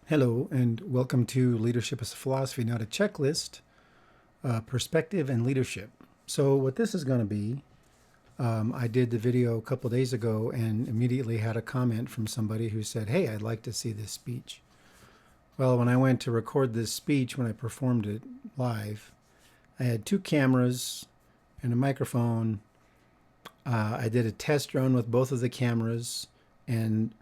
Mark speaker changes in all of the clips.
Speaker 1: Hello, and welcome to Leadership as a Philosophy, Not a Checklist, Perspective and Leadership. So what this is going to be, I did the video a couple days ago and immediately had a comment from somebody who said, hey, I'd like to see this speech. Well, when I went to record this speech, when I performed it live, I had two cameras and a microphone. I did a test run with both of the cameras, and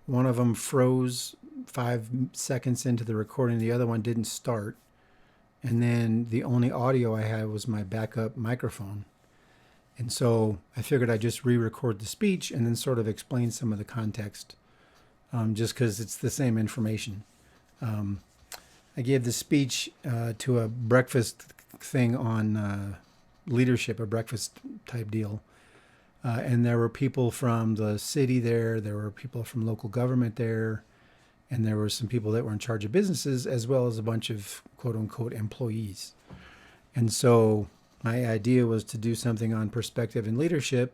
Speaker 1: one of them froze 5 seconds into the recording. The other one didn't start. And then the only audio I had was my backup microphone. And so I figured I'd just re-record the speech and then sort of explain some of the context, just because it's the same information. I gave the speech to a breakfast thing on leadership, a breakfast type deal. And there were people from the city there. There were people from local government there. And there were some people that were in charge of businesses, as well as a bunch of quote unquote employees. And so my idea was to do something on perspective and leadership,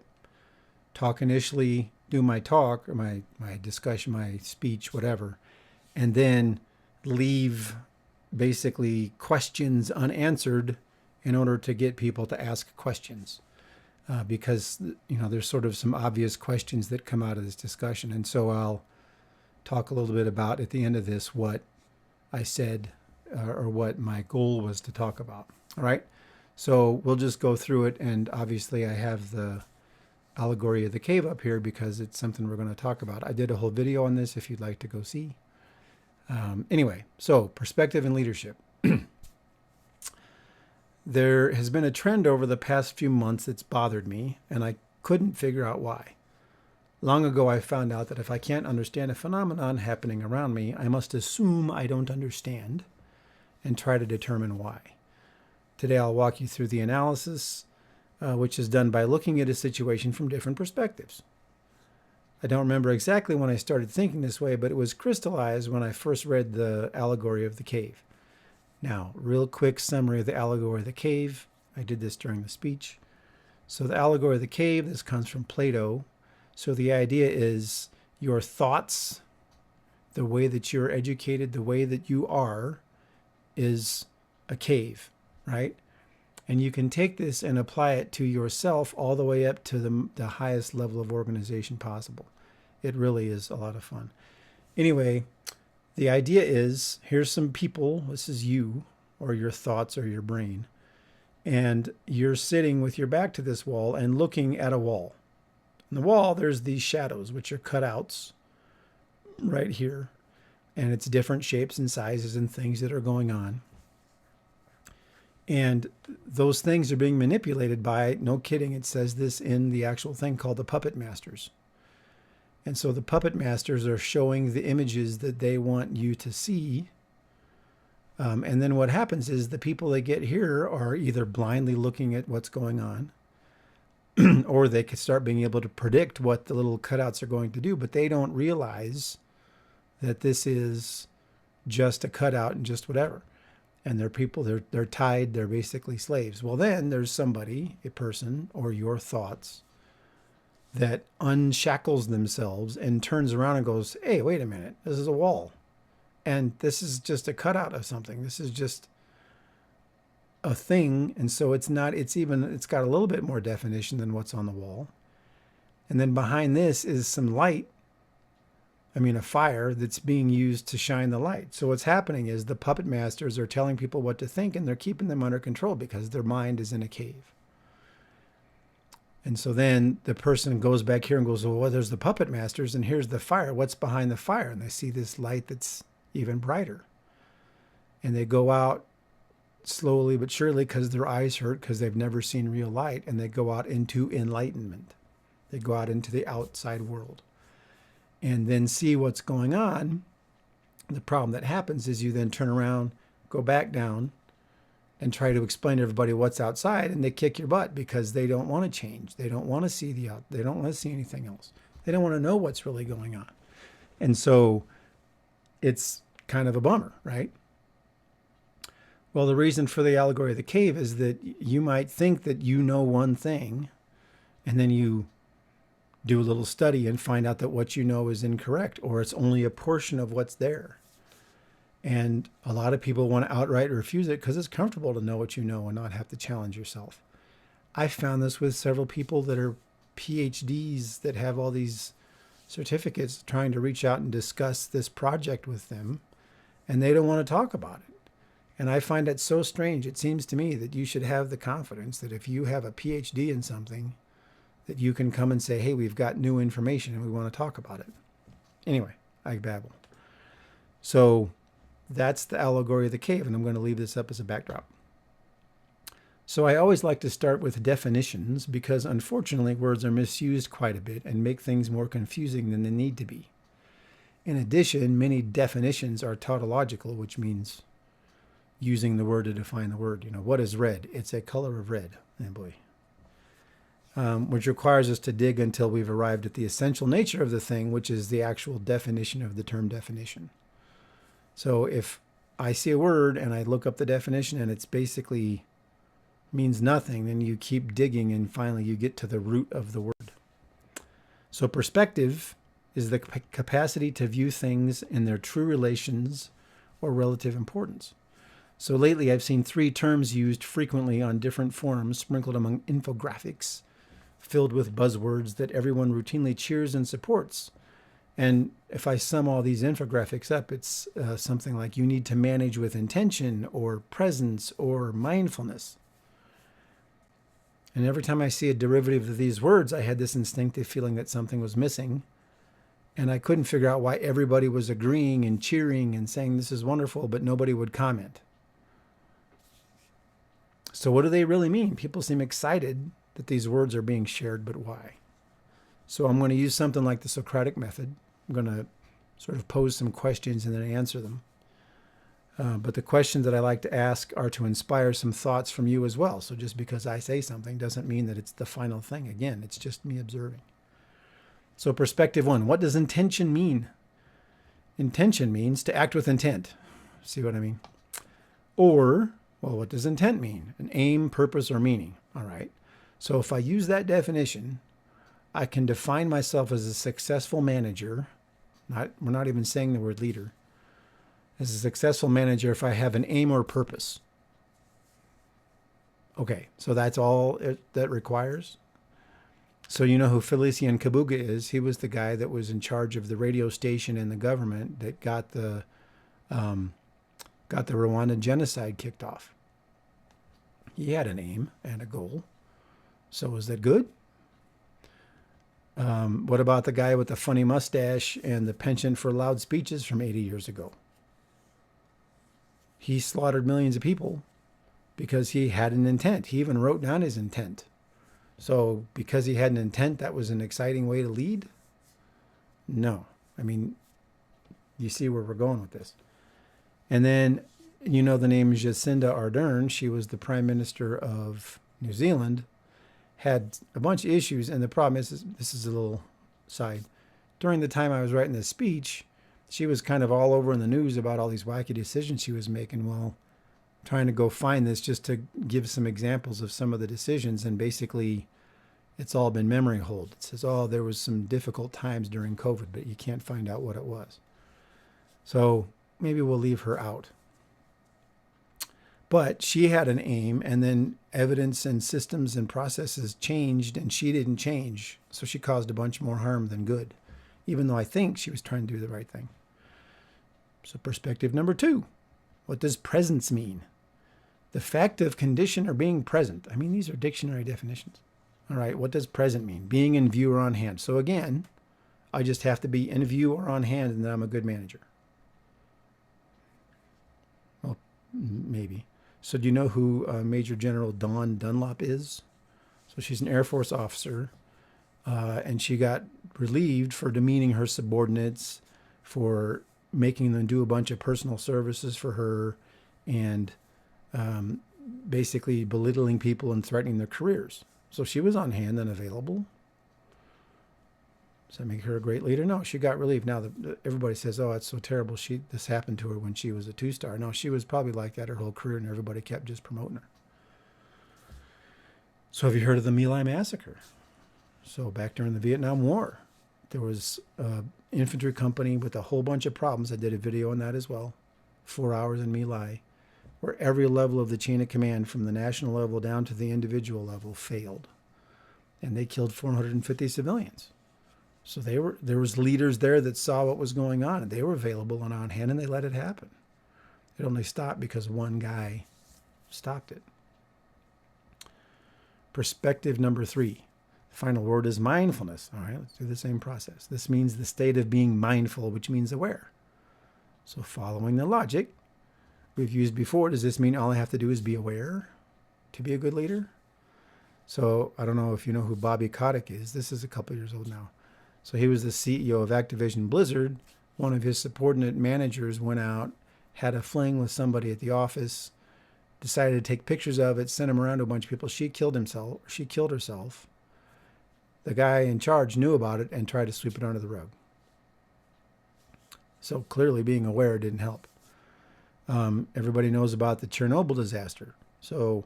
Speaker 1: talk initially, do my talk or my discussion, my speech, whatever, and then leave basically questions unanswered in order to get people to ask questions. Because, there's sort of some obvious questions that come out of this discussion. And so I'll talk a little bit about at the end of this what I said or what my goal was to talk about. All right. So we'll just go through it. And obviously I have the allegory of the cave up here because it's something we're going to talk about. I did a whole video on this if you'd like to go see. Anyway, so perspective and leadership. There has been a trend over the past few months that's bothered me, and I couldn't figure out why. Long ago, I found out that if I can't understand a phenomenon happening around me, I must assume I don't understand and try to determine why. Today, I'll walk you through the analysis, which is done by looking at a situation from different perspectives. I don't remember exactly when I started thinking this way, but it was crystallized when I first read the allegory of the cave. Now, real quick summary of the allegory of the cave. I did this during the speech. So the allegory of the cave, this comes from Plato. So the idea is your thoughts, the way that you're educated, the way that you are, is a cave, right? And you can take this and apply it to yourself all the way up to the highest level of organization possible. It really is a lot of fun. Anyway, the idea is, here's some people, this is you, or your thoughts or your brain, and you're sitting with your back to this wall and looking at a wall. On the wall, there's these shadows, which are cutouts right here, and it's different shapes and sizes and things that are going on. And those things are being manipulated by, no kidding, it says this in the actual thing called the puppet masters. And so the puppet masters are showing the images that they want you to see. And then what happens is the people that get here are either blindly looking at what's going on, or they could start being able to predict what the little cutouts are going to do, but they don't realize that this is just a cutout and just whatever. And they're people, they're tied, they're basically slaves. Well, then there's somebody, a person, or your thoughts, that unshackles themselves and turns around and goes, hey, wait a minute, this is a wall. And this is just a cutout of something. This is just a thing. And so it's got a little bit more definition than what's on the wall. And then behind this is some light, a fire that's being used to shine the light. So what's happening is the puppet masters are telling people what to think, and they're keeping them under control because their mind is in a cave. And so then the person goes back here and goes, well, there's the puppet masters, and here's the fire. What's behind the fire? And they see this light that's even brighter. And they go out slowly but surely because their eyes hurt because they've never seen real light, and they go out into enlightenment. They go out into the outside world and then see what's going on. The problem that happens is you then turn around, go back down, and try to explain to everybody what's outside, and they kick your butt because they don't want to change. They don't want to see they don't want to see anything else. They don't want to know what's really going on. And so it's kind of a bummer, right? Well, the reason for the allegory of the cave is that you might think that you know one thing, and then you do a little study and find out that what you know is incorrect, or it's only a portion of what's there. And a lot of people want to outright refuse it because it's comfortable to know what you know and not have to challenge yourself. I found this with several people that are PhDs that have all these certificates trying to reach out and discuss this project with them, and they don't want to talk about it. And I find that so strange. It seems to me that you should have the confidence that if you have a PhD in something, that you can come and say, hey, we've got new information and we want to talk about it. Anyway, I babble. So that's the allegory of the cave, and I'm going to leave this up as a backdrop. So I always like to start with definitions because unfortunately words are misused quite a bit and make things more confusing than they need to be. In addition, many definitions are tautological, which means using the word to define the word. You know, what is red? It's a color of red. Oh boy. Which requires us to dig until we've arrived at the essential nature of the thing, which is the actual definition of the term definition. So if I see a word and I look up the definition and it's basically means nothing, then you keep digging and finally you get to the root of the word. So perspective is the capacity to view things in their true relations or relative importance. So lately I've seen 3 terms used frequently on different forums sprinkled among infographics filled with buzzwords that everyone routinely cheers and supports. And if I sum all these infographics up, it's something like you need to manage with intention or presence or mindfulness. And every time I see a derivative of these words, I had this instinctive feeling that something was missing. And I couldn't figure out why everybody was agreeing and cheering and saying this is wonderful, but nobody would comment. So what do they really mean? People seem excited that these words are being shared, but why? So I'm going to use something like the Socratic method. I'm going to sort of pose some questions and then answer them. But the questions that I like to ask are to inspire some thoughts from you as well. So just because I say something doesn't mean that it's the final thing. Again, it's just me observing. So perspective 1, what does intention mean? Intention means to act with intent. See what I mean? Or, well, what does intent mean? An aim, purpose, or meaning. All right. So if I use that definition, I can define myself as a successful manager. We're not even saying the word leader. As a successful manager if I have an aim or purpose. Okay, so that's all that requires. So you know who Felician Kabuga is. He was the guy that was in charge of the radio station in the government that got the Rwandan genocide kicked off. He had an aim and a goal. So was that good? What about the guy with the funny mustache and the penchant for loud speeches from 80 years ago? He slaughtered millions of people because he had an intent. He even wrote down his intent. So because he had an intent, that was an exciting way to lead? No. I mean, you see where we're going with this. And then, you know the name Jacinda Ardern. She was the Prime Minister of New Zealand, had a bunch of issues. And the problem is, this is a little side. During the time I was writing this speech, she was kind of all over in the news about all these wacky decisions she was making. Well, trying to go find this just to give some examples of some of the decisions. And basically, it's all been memory hold. It says, oh, there was some difficult times during COVID, but you can't find out what it was. So maybe we'll leave her out. But she had an aim, and then evidence and systems and processes changed, and she didn't change. So she caused a bunch more harm than good, even though I think she was trying to do the right thing. So perspective number 2, what does presence mean? The fact of condition or being present. I mean, these are dictionary definitions. All right, what does present mean? Being in view or on hand. So again, I just have to be in view or on hand, and then I'm a good manager. Well, maybe. So do you know who Major General Dawn Dunlop is? So she's an Air Force officer, and she got relieved for demeaning her subordinates, for making them do a bunch of personal services for her, and basically belittling people and threatening their careers. So she was on hand and available. Does that make her a great leader? No, she got relieved. Now, everybody says, oh, it's so terrible. This happened to her when she was a 2-star. No, she was probably like that her whole career, and everybody kept just promoting her. So have you heard of the My Lai massacre? So back during the Vietnam War, there was an infantry company with a whole bunch of problems. I did a video on that as well, 4 hours in My Lai, where every level of the chain of command from the national level down to the individual level failed. And they killed 450 civilians. So there was leaders there that saw what was going on, and they were available and on hand, and they let it happen. It only stopped because one guy stopped it. Perspective number 3. The final word is mindfulness. All right, let's do the same process. This means the state of being mindful, which means aware. So following the logic we've used before, does this mean all I have to do is be aware to be a good leader? So I don't know if you know who Bobby Kotick is. This is a couple years old now. So he was the CEO of Activision Blizzard. One of his subordinate managers went out, had a fling with somebody at the office, decided to take pictures of it, sent him around to a bunch of people. She killed herself. The guy in charge knew about it and tried to sweep it under the rug. So clearly being aware didn't help. Everybody knows about the Chernobyl disaster. So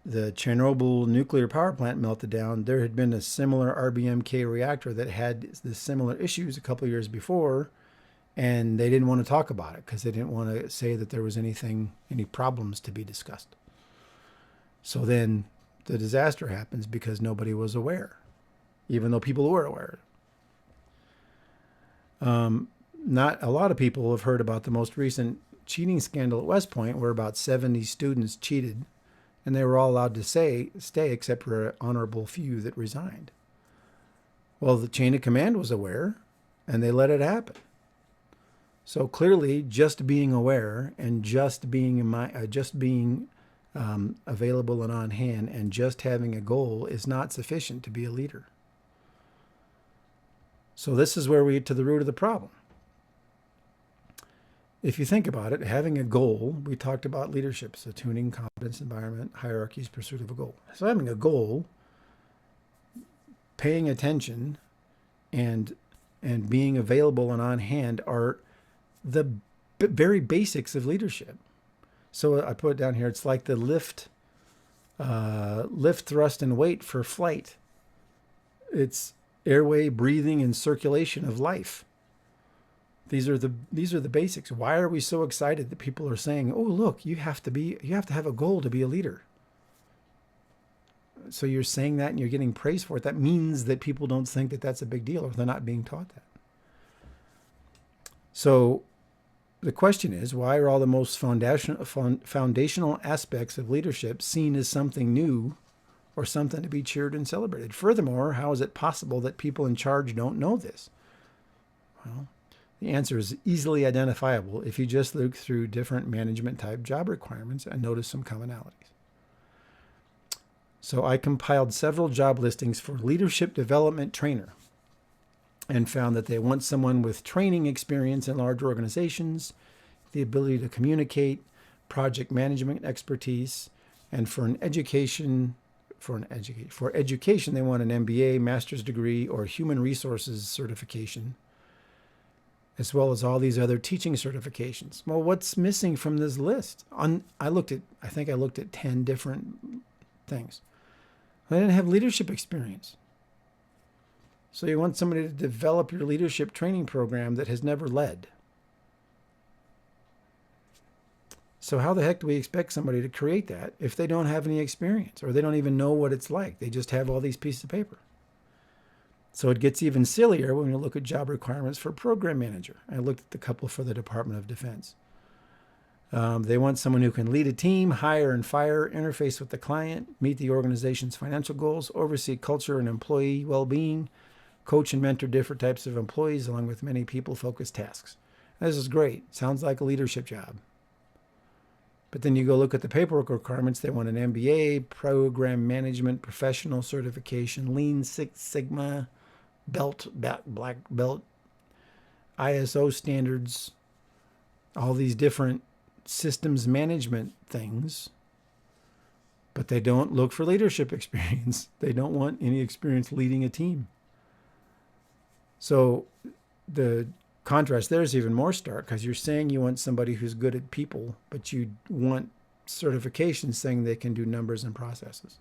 Speaker 1: the Chernobyl nuclear power plant melted down. There had been a similar RBMK reactor that had the similar issues a couple of years before, and they didn't want to talk about it because they didn't want to say that there was any problems to be discussed. So then the disaster happens because nobody was aware, even though people were aware. Not a lot of people have heard about the most recent cheating scandal at West Point, where about 70 students cheated, and they were all allowed to stay except for an honorable few that resigned. Well, the chain of command was aware, and they let it happen. So clearly, just being aware and just being available and on hand and just having a goal is not sufficient to be a leader. So this is where we get to the root of the problem. If you think about it, having a goal, we talked about leadership, so tuning, competence, environment, hierarchies, pursuit of a goal. So having a goal, paying attention, and being available and on hand are the very basics of leadership. So I put it down here. It's like the lift, thrust, and weight for flight. It's airway, breathing, and circulation of life. These are the basics. Why are we so excited that people are saying, "Oh, look, you have to have a goal to be a leader"? So you're saying that and you're getting praise for it. That means that people don't think that that's a big deal, or they're not being taught that. So the question is, why are all the most foundational aspects of leadership seen as something new or something to be cheered and celebrated? Furthermore, how is it possible that people in charge don't know this? Well, the answer is easily identifiable if you just look through different management type job requirements and notice some commonalities. So I compiled several job listings for leadership development trainer and found that they want someone with training experience in large organizations, the ability to communicate, project management expertise, and for education, they want an MBA, master's degree, or human resources certification, as well as all these other teaching certifications. Well, what's missing from this list? I think I looked at 10 different things. I didn't have leadership experience. So you want somebody to develop your leadership training program that has never led. So how the heck do we expect somebody to create that if they don't have any experience, or they don't even know what it's like? They just have all these pieces of paper. So it gets even sillier when you look at job requirements for program manager. I looked at the couple for the Department of Defense. They want someone who can lead a team, hire and fire, interface with the client, meet the organization's financial goals, oversee culture and employee well-being, coach and mentor different types of employees, along with many people-focused tasks. This is great. Sounds like a leadership job. But then you go look at the paperwork requirements. They want an MBA, program management, professional certification, Lean Six Sigma, black belt, ISO standards, all these different systems management things. But they don't look for leadership experience. They don't want any experience leading a team. So the contrast there is even more stark, because you're saying you want somebody who's good at people, but you want certifications saying they can do numbers and processes.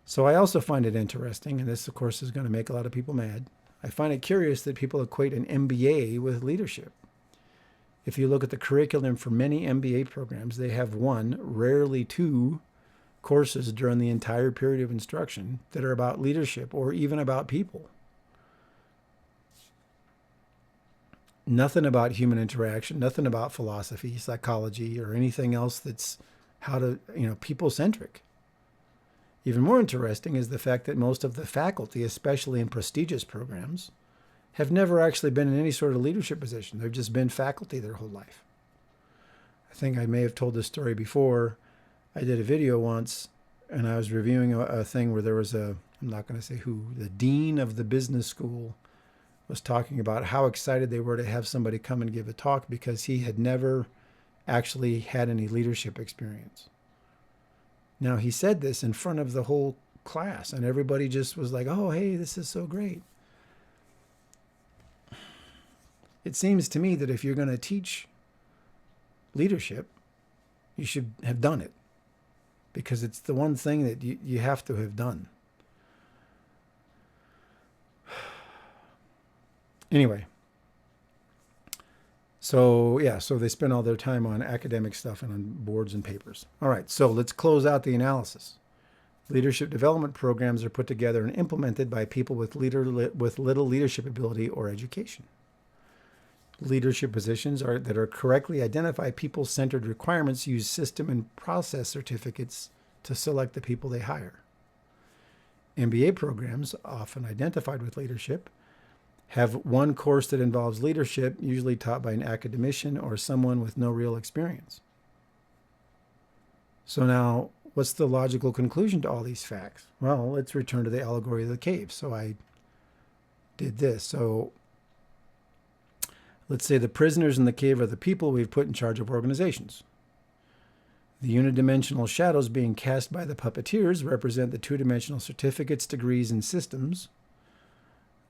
Speaker 1: So I also find it interesting, and this, of course, is going to make a lot of people mad. I find it curious that people equate an MBA with leadership. If you look at the curriculum for many MBA programs, they have one, rarely two, courses during the entire period of instruction that are about leadership or even about people. Nothing about human interaction, nothing about philosophy, psychology, or anything else that's people-centric. Even more interesting is the fact that most of the faculty, especially in prestigious programs, have never actually been in any sort of leadership position. They've just been faculty their whole life. I think I may have told this story before. I did a video once, and I was reviewing a thing where there was I'm not going to say who, the dean of the business school was talking about how excited they were to have somebody come and give a talk because he had never actually had any leadership experience. Now, he said this in front of the whole class, and everybody just was like, oh, hey, this is so great. It seems to me that if you're going to teach leadership, you should have done it, because it's the one thing that you have to have done. Anyway, so they spend all their time on academic stuff and on boards and papers. All right, so let's close out the analysis. Leadership development programs are put together and implemented by people with little leadership ability or education. Leadership positions that are correctly identify people-centered requirements use system and process certificates to select the people they hire. MBA programs, often identified with leadership, have one course that involves leadership, usually taught by an academician or someone with no real experience. So now, what's the logical conclusion to all these facts? Well, let's return to the allegory of the cave. So I did this. So let's say the prisoners in the cave are the people we've put in charge of organizations. The unidimensional shadows being cast by the puppeteers represent the two-dimensional certificates, degrees, and systems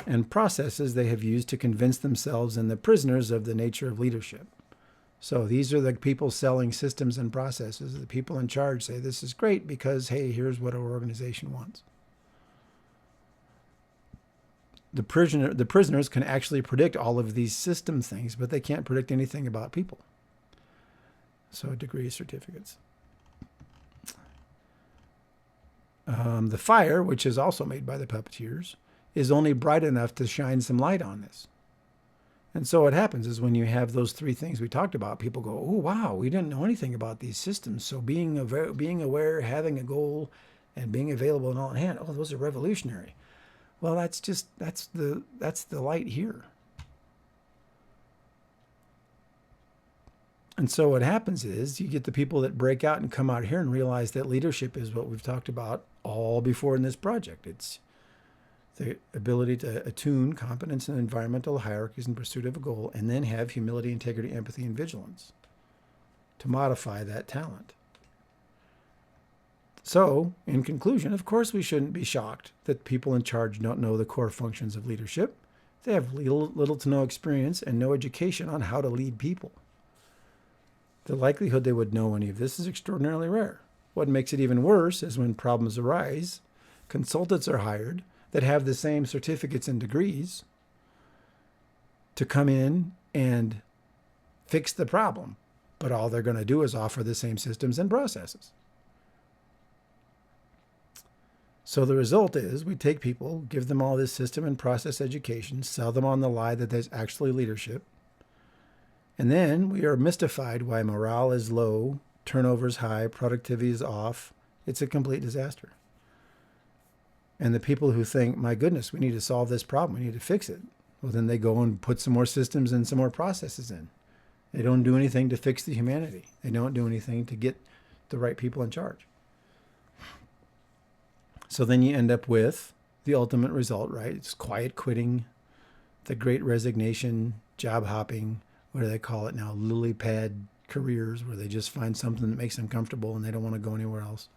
Speaker 1: and processes they have used to convince themselves and the prisoners of the nature of leadership. So these are the people selling systems and processes. The people in charge say, this is great because, hey, here's what our organization wants. The prisoners can actually predict all of these system things, but they can't predict anything about people. So degree certificates. The fire, which is also made by the puppeteers, is only bright enough to shine some light on this. And so what happens is when you have those three things we talked about, people go, oh, wow, we didn't know anything about these systems. So being aware, having a goal, and being available and all in hand, oh, those are revolutionary. Well, that's the light here. And so what happens is you get the people that break out and come out here and realize that leadership is what we've talked about all before in this project. It's the ability to attune competence and environmental hierarchies in pursuit of a goal, and then have humility, integrity, empathy, and vigilance to modify that talent. So, in conclusion, of course we shouldn't be shocked that people in charge don't know the core functions of leadership. They have little to no experience and no education on how to lead people. The likelihood they would know any of this is extraordinarily rare. What makes it even worse is when problems arise, consultants are hired that have the same certificates and degrees to come in and fix the problem, but all they're going to do is offer the same systems and processes. So the result is we take people, give them all this system and process education, sell them on the lie that there's actually leadership, and then we are mystified why morale is low, turnover is high, productivity is off. It's a complete disaster. And the people who think, my goodness, we need to solve this problem, we need to fix it, well, then they go and put some more systems and some more processes in. They don't do anything to fix the humanity. They don't do anything to get the right people in charge. So then you end up with the ultimate result, right? It's quiet quitting, the great resignation, job hopping, what do they call it now? Lily pad careers, where they just find something that makes them comfortable and they don't want to go anywhere else.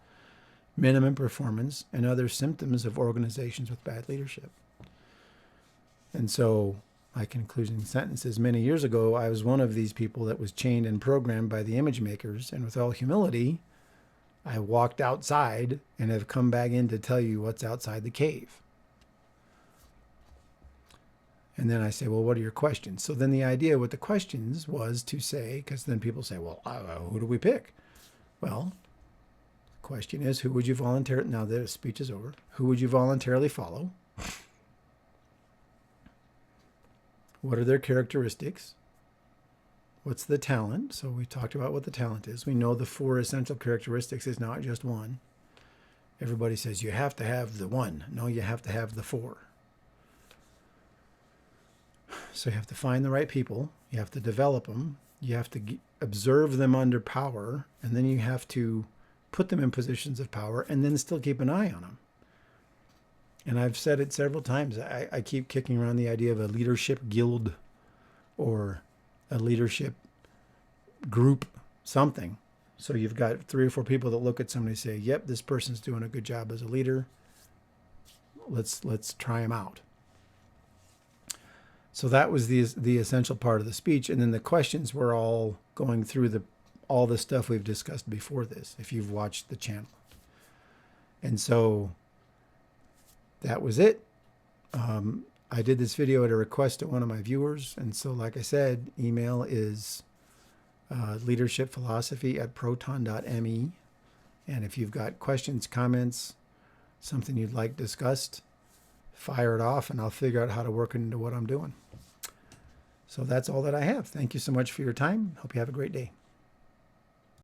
Speaker 1: Minimum performance, and other symptoms of organizations with bad leadership. And so my concluding sentence is, many years ago, I was one of these people that was chained and programmed by the image makers, and with all humility, I walked outside and have come back in to tell you what's outside the cave. And then I say, well, what are your questions? So then the idea with the questions was to say, because then people say, well, who do we pick? Well, the question is, who would you voluntarily, now the speech is over, who would you voluntarily follow? What are their characteristics? What's the talent? So we talked about what the talent is. We know the 4 essential characteristics is not just one. Everybody says you have to have the 1. No, you have to have the 4. So you have to find the right people. You have to develop them. You have to observe them under power. And then you have to put them in positions of power and then still keep an eye on them. And I've said it several times. I keep kicking around the idea of a leadership guild or a leadership group, something. So you've got 3 or 4 people that look at somebody and say, yep, this person's doing a good job as a leader. Let's try him out. So that was the essential part of the speech. And then the questions were all going through all the stuff we've discussed before this, if you've watched the channel. And so that was it. I did this video at a request of one of my viewers. And so, like I said, email is leadershipphilosophy@proton.me. And if you've got questions, comments, something you'd like discussed, fire it off and I'll figure out how to work it into what I'm doing. So that's all that I have. Thank you so much for your time. Hope you have a great day.